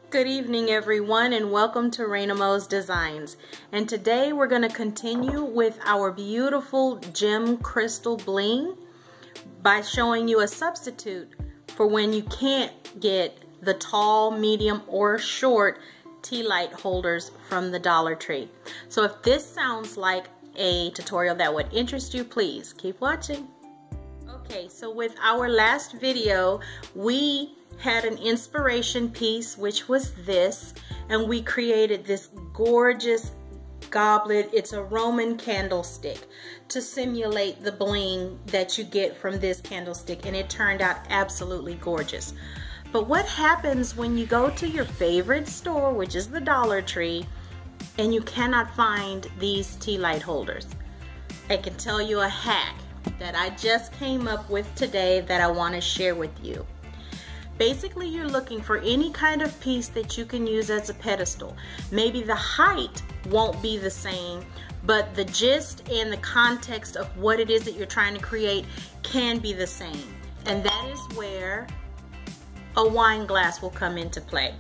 Good evening everyone, and welcome to Raina Mo's Designs. And today we're going to continue with our beautiful gem crystal bling by showing you a substitute for when you can't get the tall, medium, or short tea light holders from the Dollar Tree. So if this sounds like a tutorial that would interest you, please keep watching. Okay, so with our last video, we had an inspiration piece, which was this, and we created this gorgeous goblet. It's a Roman candlestick to simulate the bling that you get from this candlestick, and it turned out absolutely gorgeous. But what happens when you go to your favorite store, which is the Dollar Tree, and you cannot find these tea light holders? I can tell you a hack that I just came up with today that I want to share with you. Basically, you're looking for any kind of piece that you can use as a pedestal. Maybe the height won't be the same, but the gist and the context of what it is that you're trying to create can be the same. And that is where a wine glass will come into play.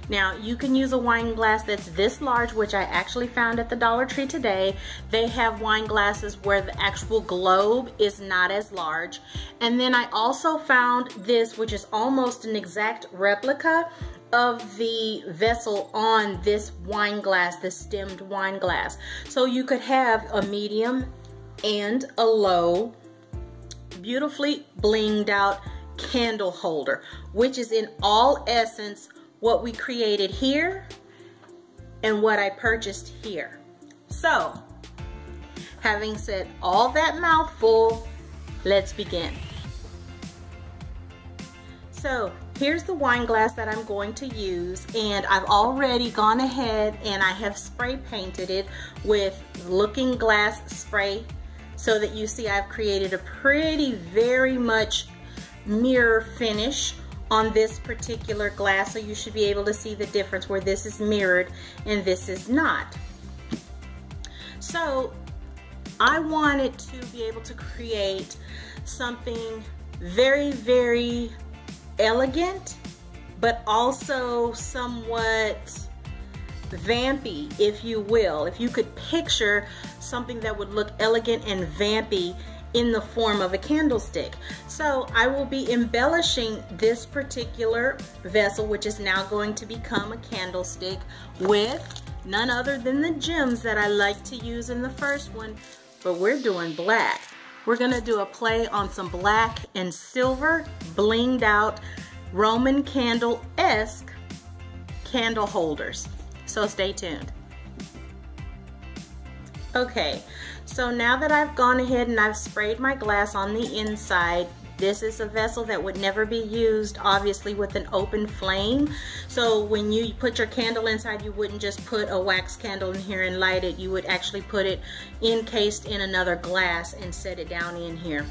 Now, you can use a wine glass that's this large, which I actually found at the Dollar Tree today. They have wine glasses where the actual globe is not as large. And then I also found this, which is almost an exact replica of the vessel on this wine glass, this stemmed wine glass. So you could have a medium and a low, beautifully blinged out candle holder, which is in all essence what we created here and what I purchased here. So, having said all that mouthful, let's begin. So, here's the wine glass that I'm going to use, and I've already gone ahead and I have spray painted it with looking glass spray so that you see I've created a pretty, very much mirror finish on this particular glass, so you should be able to see the difference where this is mirrored and this is not. So I wanted to be able to create something very, very elegant, but also somewhat vampy, if you will. If you could picture something that would look elegant and vampy in the form of a candlestick. So I will be embellishing this particular vessel, which is now going to become a candlestick, with none other than the gems that I like to use in the first one, but we're doing black. We're gonna do a play on some black and silver blinged out Roman candle-esque candle holders. So stay tuned. Okay, so now that I've gone ahead and I've sprayed my glass on the inside, this is a vessel that would never be used, obviously, with an open flame. So when you put your candle inside, you wouldn't just put a wax candle in here and light it. You would actually put it encased in another glass and set it down in here.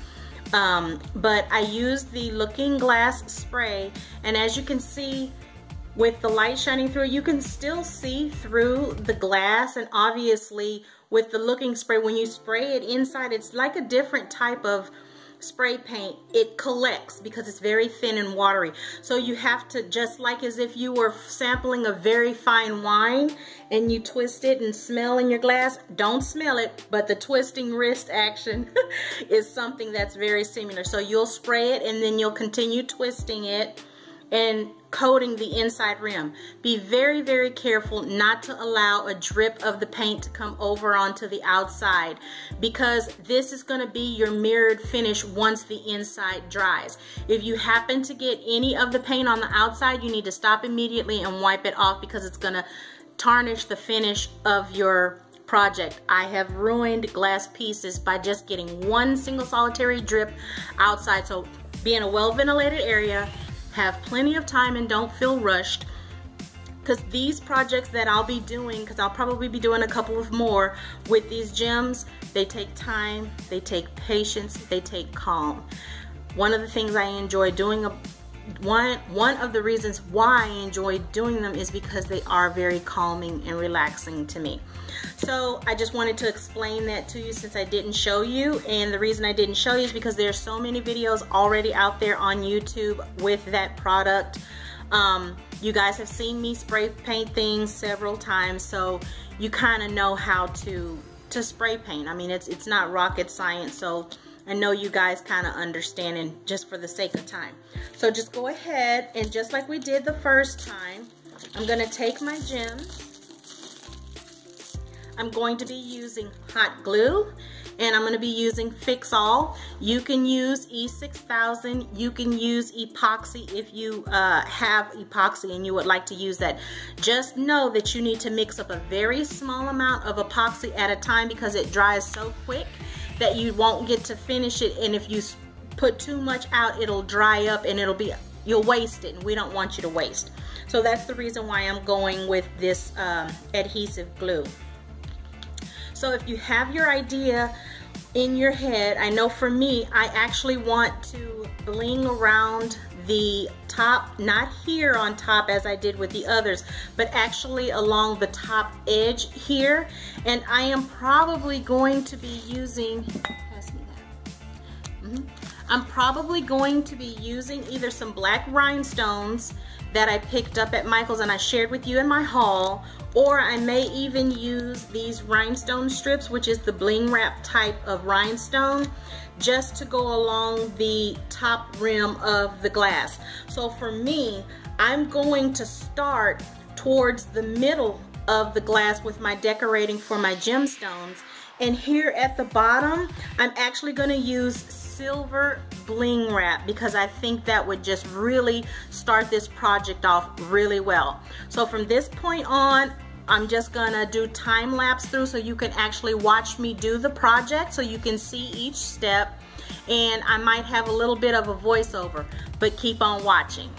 But I used the looking glass spray, and as you can see, with the light shining through, you can still see through the glass. And obviously with the looking spray, when you spray it inside, it's like a different type of spray paint. It collects because it's very thin and watery. So you have to, just like as if you were sampling a very fine wine and you twist it and smell in your glass, don't smell it, but the twisting wrist action is something that's very similar. So you'll spray it and then you'll continue twisting it and coating the inside rim. Be very, very careful not to allow a drip of the paint to come over onto the outside, because this is going to be your mirrored finish once the inside dries. If you happen to get any of the paint on the outside, you need to stop immediately and wipe it off, because it's going to tarnish the finish of your project. I have ruined glass pieces by just getting one single solitary drip outside. So be in a well-ventilated area, have plenty of time, and don't feel rushed, because these projects that I'll be doing, because I'll probably be doing a couple of more with these gems, they take time, they take patience, they take calm. One of the things I enjoy doing, one of the reasons why I enjoy doing them is because they are very calming and relaxing to me. So I just wanted to explain that to you since I didn't show you, and the reason I didn't show you is because there's so many videos already out there on YouTube with that product. You guys have seen me spray paint things several times, so you kind of know how to spray paint. I mean, it's not rocket science, so I know you guys kind of understand, and just for the sake of time. So just go ahead and just like we did the first time, I'm going to take my gems. I'm going to be using hot glue, and I'm going to be using Fix All. You can use E6000. You can use epoxy if you have epoxy and you would like to use that. Just know that you need to mix up a very small amount of epoxy at a time because it dries so quick that you won't get to finish it, and if you put too much out, it'll dry up and you'll waste it, and we don't want you to waste. So that's the reason why I'm going with this adhesive glue. So if you have your idea in your head, I know for me, I actually want to bling around the top, not here on top as I did with the others, but actually along the top edge here. And I am probably going to be using, pass me that. I'm probably going to be using either some black rhinestones that I picked up at Michael's and I shared with you in my haul, or I may even use these rhinestone strips, which is the Bling Wrap type of rhinestone, just to go along the top rim of the glass. So for me, I'm going to start towards the middle of the glass with my decorating for my gemstones, and here at the bottom, I'm actually going to use silver Bling Wrap because I think that would just really start this project off really well. So from this point on, I'm just gonna do time lapse through so you can actually watch me do the project, so you can see each step, and I might have a little bit of a voiceover, but keep on watching.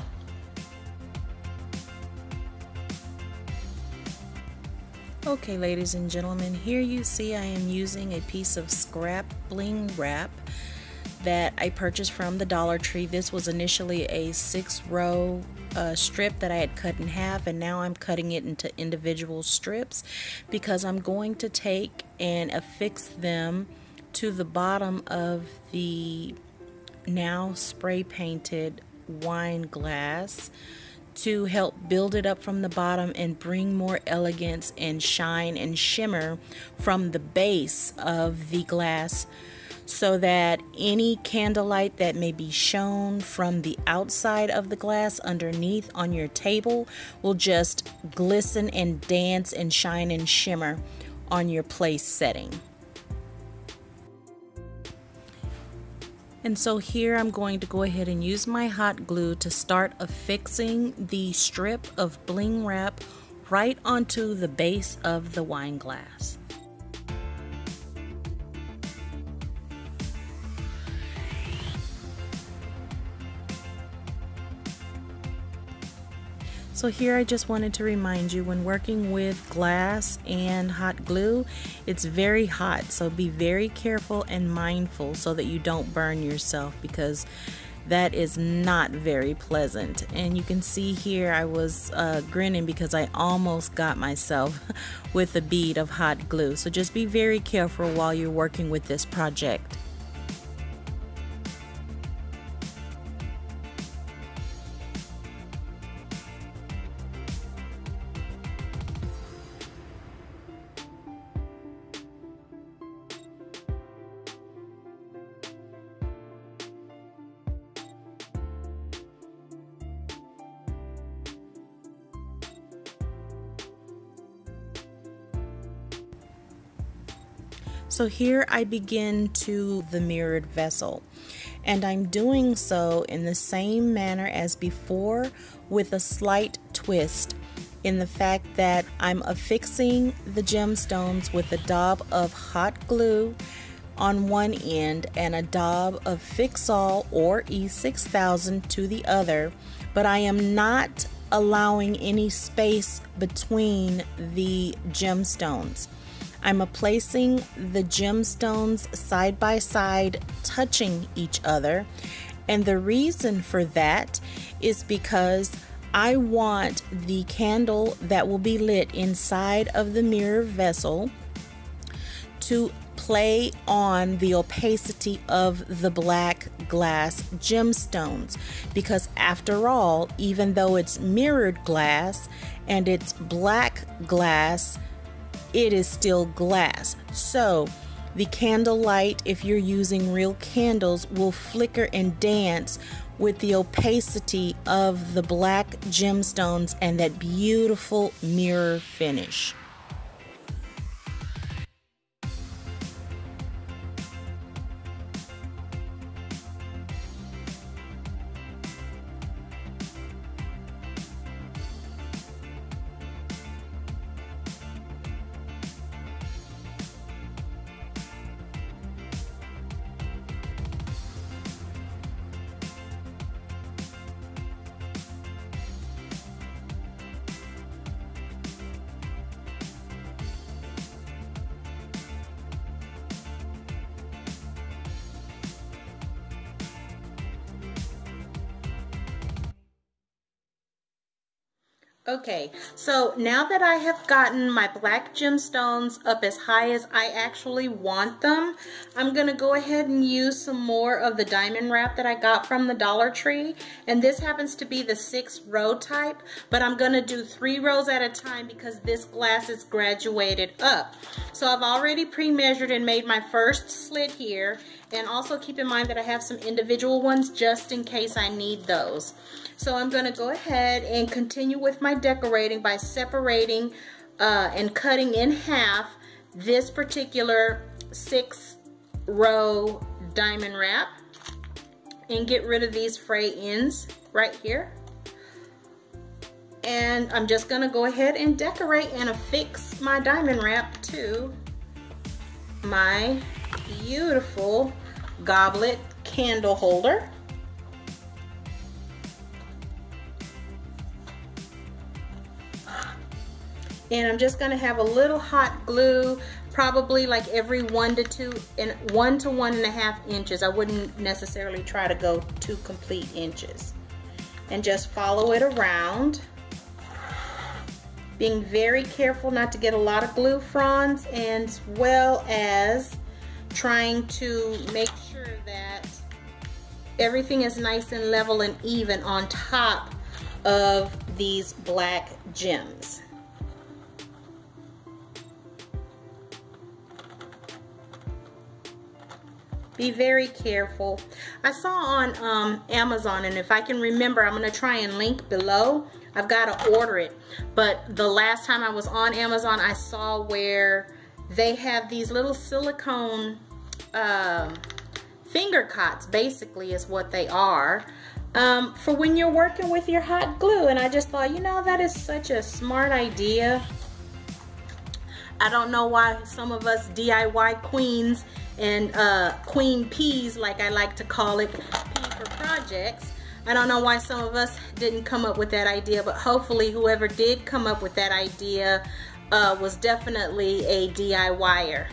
Okay, ladies and gentlemen, here you see I am using a piece of scrap Bling Wrap that I purchased from the Dollar Tree. This was initially a 6-row strip that I had cut in half, and now I'm cutting it into individual strips because I'm going to take and affix them to the bottom of the now spray painted wine glass to help build it up from the bottom and bring more elegance and shine and shimmer from the base of the glass, so that any candlelight that may be shown from the outside of the glass underneath on your table will just glisten and dance and shine and shimmer on your place setting. And so here I'm going to go ahead and use my hot glue to start affixing the strip of Bling Wrap right onto the base of the wine glass. So here I just wanted to remind you, when working with glass and hot glue, it's very hot, so be very careful and mindful so that you don't burn yourself, because that is not very pleasant. And you can see here I was grinning because I almost got myself with a bead of hot glue. So just be very careful while you're working with this project. So here I begin to the mirrored vessel, and I'm doing so in the same manner as before, with a slight twist in the fact that I'm affixing the gemstones with a dab of hot glue on one end and a dab of Fix All or E6000 to the other, but I am not allowing any space between the gemstones. I'm placing the gemstones side by side, touching each other, and the reason for that is because I want the candle that will be lit inside of the mirror vessel to play on the opacity of the black glass gemstones, because after all, even though it's mirrored glass and it's black glass, it is still glass. So the candlelight, if you're using real candles, will flicker and dance with the opacity of the black gemstones and that beautiful mirror finish. Okay, so now that I have gotten my black gemstones up as high as I actually want them, I'm going to go ahead and use some more of the diamond wrap that I got from the Dollar Tree. And this happens to be the 6-row type, but I'm going to do 3 rows at a time because this glass is graduated up. So I've already pre-measured and made my first slit here. And also keep in mind that I have some individual ones just in case I need those. So I'm going to go ahead and continue with my decorating by separating and cutting in half this particular 6-row diamond wrap and get rid of these fray ends right here. And I'm just going to go ahead and decorate and affix my diamond wrap to my beautiful goblet candle holder. And I'm just going to have a little hot glue, probably like every 1 to 1.5 inches. I wouldn't necessarily try to go 2 complete inches. And just follow it around, being very careful not to get a lot of glue fronds, as well as trying to make sure that everything is nice and level and even on top of these black gems. Be very careful. I saw on Amazon, and if I can remember, I'm going to try and link below. I've got to order it. But the last time I was on Amazon, I saw where they have these little silicone finger cots, basically is what they are, for when you're working with your hot glue. And I just thought, you know, that is such a smart idea. I don't know why some of us DIY queens and queen peas, like I like to call it, P for projects, I don't know why some of us didn't come up with that idea, but hopefully whoever did come up with that idea was definitely a DIYer.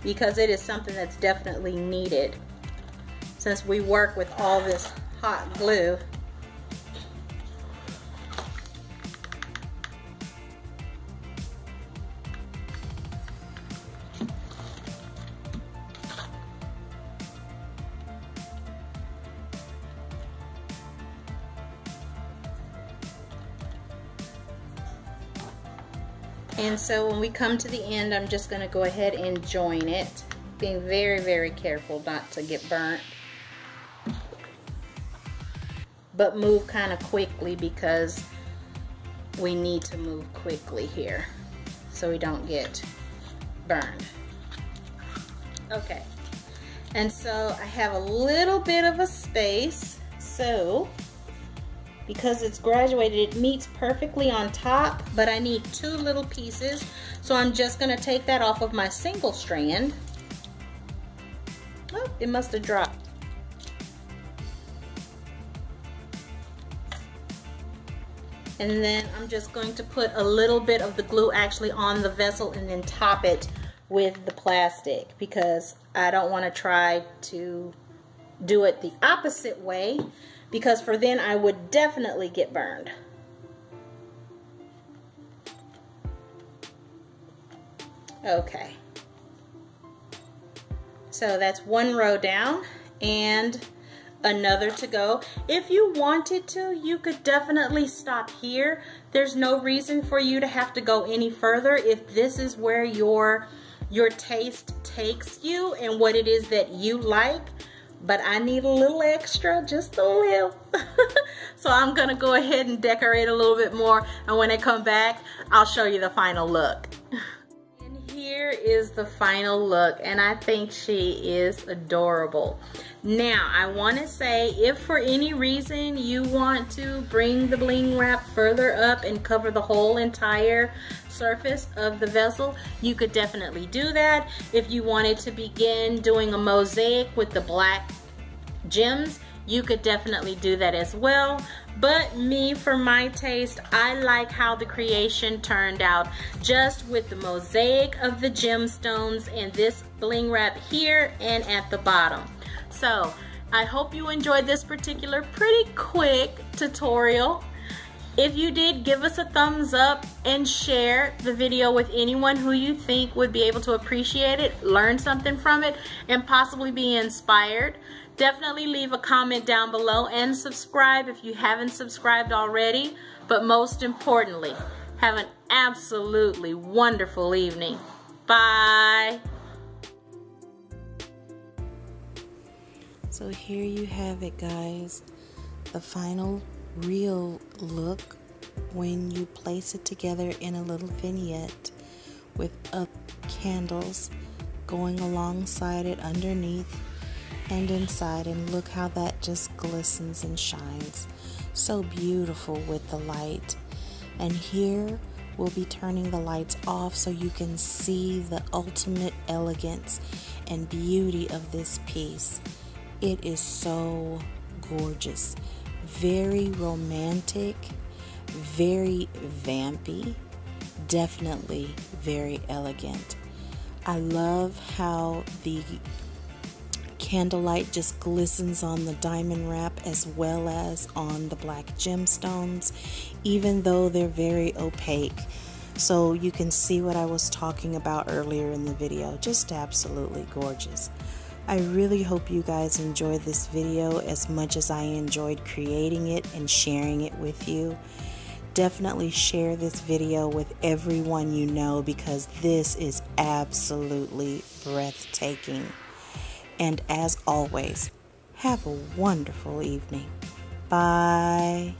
Because it is something that's definitely needed since we work with all this hot glue. And so when we come to the end, I'm just going to go ahead and join it, being very, very careful not to get burnt. But move kind of quickly because we need to move quickly here so we don't get burned. Okay, and so I have a little bit of a space, so because it's graduated, it meets perfectly on top, but I need 2 little pieces, so I'm just going to take that off of my single strand. Oh, it must have dropped. And then I'm just going to put a little bit of the glue actually on the vessel and then top it with the plastic, because I don't want to try to do it the opposite way, because for then I would definitely get burned. Okay. So that's one row down and another to go. If you wanted to, you could definitely stop here. There's no reason for you to have to go any further if this is where your taste takes you and what it is that you like. But I need a little extra, just a little. So I'm gonna go ahead and decorate a little bit more, and when I come back, I'll show you the final look. And here is the final look, and I think she is adorable. Now, I wanna say, if for any reason you want to bring the bling wrap further up and cover the whole entire surface of the vessel, you could definitely do that. If you wanted to begin doing a mosaic with the black gems, you could definitely do that as well. But me, for my taste, I like how the creation turned out, just with the mosaic of the gemstones and this bling wrap here and at the bottom. So I hope you enjoyed this particular pretty quick tutorial. If you did, give us a thumbs up and share the video with anyone who you think would be able to appreciate it, learn something from it, and possibly be inspired. Definitely leave a comment down below and subscribe if you haven't subscribed already. But most importantly, have an absolutely wonderful evening. Bye. So here you have it, guys. The final real look when you place it together in a little vignette with up candles going alongside it, underneath and inside, and look how that just glistens and shines so beautiful with the light. And here we'll be turning the lights off so you can see the ultimate elegance and beauty of this piece. It is so gorgeous, very romantic, very vampy, definitely very elegant. I love how the candlelight just glistens on the diamond wrap as well as on the black gemstones, even though they're very opaque. So you can see what I was talking about earlier in the video. Just absolutely gorgeous. I really hope you guys enjoyed this video as much as I enjoyed creating it and sharing it with you. Definitely share this video with everyone you know, because this is absolutely breathtaking. And as always, have a wonderful evening. Bye.